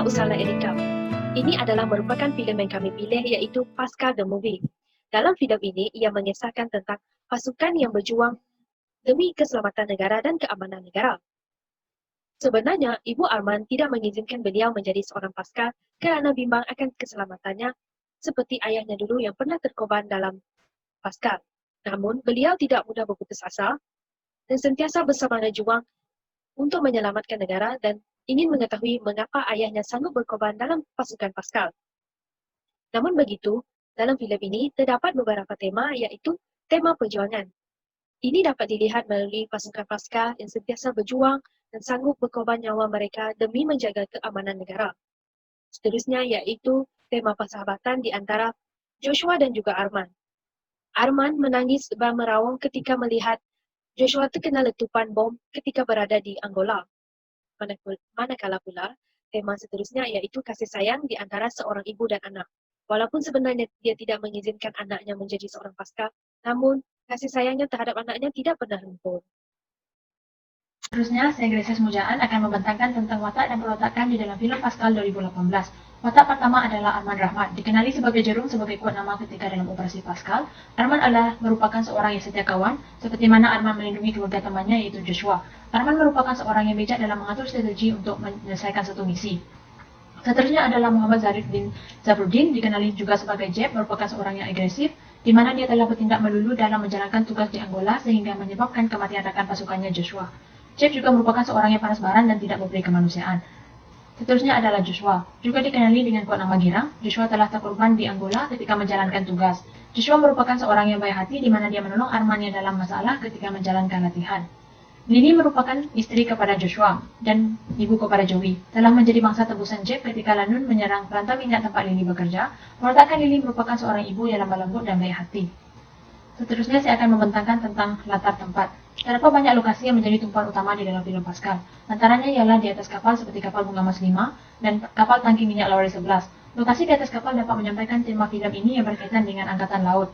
Usala Erika. Ini adalah merupakan filem yang kami pilih iaitu Pascal the Movie. Dalam filem ini, ia mengisahkan tentang pasukan yang berjuang demi keselamatan negara dan keamanan negara. Sebenarnya, Ibu Arman tidak mengizinkan beliau menjadi seorang Pascal kerana bimbang akan keselamatannya seperti ayahnya dulu yang pernah terkorban dalam Pascal. Namun, beliau tidak mudah berputus asa dan sentiasa bersemangat juang untuk menyelamatkan negara dan ingin mengetahui mengapa ayahnya sanggup berkorban dalam pasukan Pascal. Namun begitu, dalam filem ini terdapat beberapa tema iaitu tema perjuangan. Ini dapat dilihat melalui pasukan Pascal yang sentiasa berjuang dan sanggup berkorban nyawa mereka demi menjaga keamanan negara. Seterusnya iaitu tema persahabatan di antara Joshua dan juga Arman. Arman menangis dan merawang ketika melihat Joshua terkena letupan bom ketika berada di Angola. Manakala pula, tema seterusnya iaitu kasih sayang di antara seorang ibu dan anak. Walaupun sebenarnya dia tidak mengizinkan anaknya menjadi seorang Pascal, namun kasih sayangnya terhadap anaknya tidak pernah luntur. Seterusnya, saya Gracias Mujaan akan membentangkan tentang watak dan perwatakan di dalam filem Pascal 2018. Watak pertama adalah Arman Rahmat. Dikenali sebagai Jarum sebagai kuat nama ketika dalam operasi Pascal. Arman adalah merupakan seorang yang setia kawan, seperti mana Arman melindungi keluarga temannya yaitu Joshua. Arman merupakan seorang yang bijak dalam mengatur strategi untuk menyelesaikan satu misi. Seterusnya adalah Muhammad Zarif bin Zabruddin, dikenali juga sebagai Jeb, merupakan seorang yang agresif, di mana dia telah bertindak melulu dalam menjalankan tugas di Angola sehingga menyebabkan kematian rakan pasukannya Joshua. Jeb juga merupakan seorang yang panas baran dan tidak berperi kemanusiaan. Seterusnya adalah Joshua, juga dikenali dengan kod nama Girang. Joshua telah terkorban di Angola ketika menjalankan tugas. Joshua merupakan seorang yang baik hati di mana dia menolong Armannya dalam masalah ketika menjalankan latihan. Lily merupakan istri kepada Joshua dan ibu kepada Joey. Telah menjadi mangsa tebusan Jeb ketika Lanun menyerang perantau minyak tempat Lily bekerja. Perwatakan Lily merupakan seorang ibu yang lemah lembut dan baik hati. Seterusnya saya akan membentangkan tentang latar tempat. Terdapat banyak lokasi yang menjadi tumpuan utama di dalam filem Pascal. Antaranya ialah di atas kapal seperti kapal Bunga Mas 5 dan kapal tangki minyak Lauri 11. Lokasi di atas kapal dapat menyampaikan tema filem ini yang berkaitan dengan angkatan laut.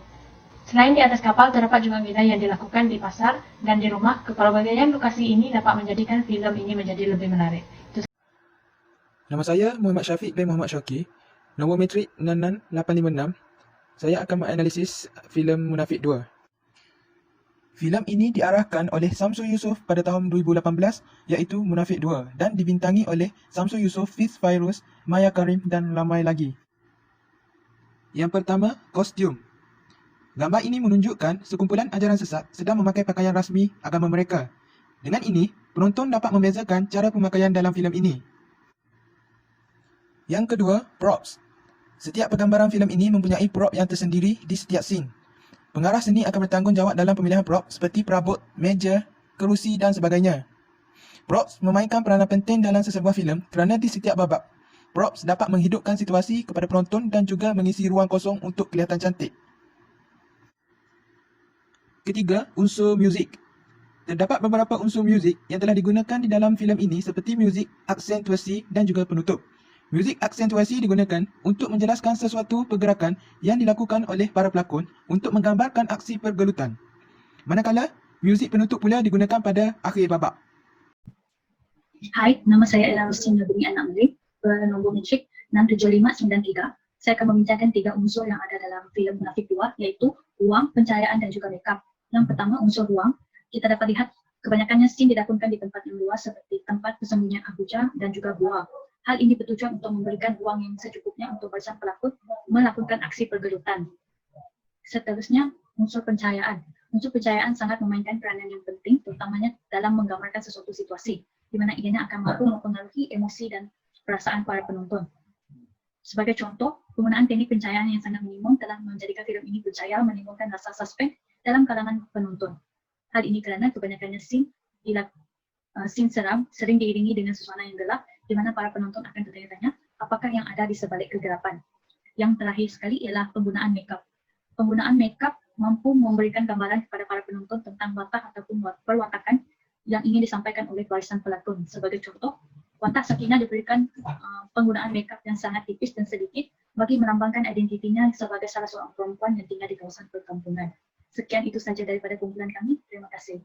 Selain di atas kapal, terdapat juga agenda yang dilakukan di pasar dan di rumah. Kepelbagaian lokasi ini dapat menjadikan filem ini menjadi lebih menarik. Nama saya Muhammad Syafiq bin Muhammad Syaki. Nombor metrik 66856. Saya akan menganalisis filem Munafik 2. Filem ini diarahkan oleh Samsul Yusof pada tahun 2018 iaitu Munafik 2 dan dibintangi oleh Samsul Yusof, Fiz Fairuz, Maya Karim dan ramai lagi. Yang pertama, kostum. Gambar ini menunjukkan sekumpulan ajaran sesat sedang memakai pakaian rasmi agama mereka. Dengan ini, penonton dapat membezakan cara pemakaian dalam filem ini. Yang kedua, props. Setiap penggambaran filem ini mempunyai prop yang tersendiri di setiap scene. Pengarah seni akan bertanggungjawab dalam pemilihan prop seperti perabot, meja, kerusi dan sebagainya. Props memainkan peranan penting dalam sesebuah filem kerana di setiap babak, props dapat menghidupkan situasi kepada penonton dan juga mengisi ruang kosong untuk kelihatan cantik. Ketiga, unsur muzik. Terdapat beberapa unsur muzik yang telah digunakan di dalam filem ini seperti muzik aksentuasi dan juga penutup. Muzik aksentuasi digunakan untuk menjelaskan sesuatu pergerakan yang dilakukan oleh para pelakon untuk menggambarkan aksi pergelutan. Manakala, muzik penutup pula digunakan pada akhir babak. Hai, nama saya Ella Rustin Nabini Anak Malik, bernombor metrik 67593. Saya akan membincangkan 3 unsur yang ada dalam filem Munafik 2, iaitu ruang, pencahayaan dan juga makeup. Yang pertama, unsur ruang. Kita dapat lihat kebanyakannya scene dilakukan di tempat yang luas seperti tempat persembunyian Abuja dan juga gua. Hal ini bertujuan untuk memberikan ruang yang secukupnya untuk bersama pelakon melakukan aksi pergelutan. Seterusnya, unsur pencahayaan. Unsur pencahayaan sangat memainkan peranan yang penting, terutamanya dalam menggambarkan sesuatu situasi, di mana ianya akan mampu mempengaruhi emosi dan perasaan para penonton. Sebagai contoh, penggunaan teknik pencahayaan yang sangat minimum telah menjadikan filem ini berjaya menimbulkan rasa suspens dalam kalangan penonton. Hal ini kerana kebanyakannya scene seram sering diiringi dengan suasana yang gelap, di mana para penonton akan bertanya-tanya apakah yang ada di sebalik kegelapan. Yang terakhir sekali ialah penggunaan makeup. Penggunaan makeup mampu memberikan gambaran kepada para penonton tentang watak ataupun perwatakan yang ingin disampaikan oleh barisan pelakon. Sebagai contoh, watak Sakinah diberikan penggunaan makeup yang sangat tipis dan sedikit bagi melambangkan identitinya sebagai salah seorang perempuan yang tinggal di kawasan perkampungan. Sekian itu saja daripada kumpulan kami. Terima kasih.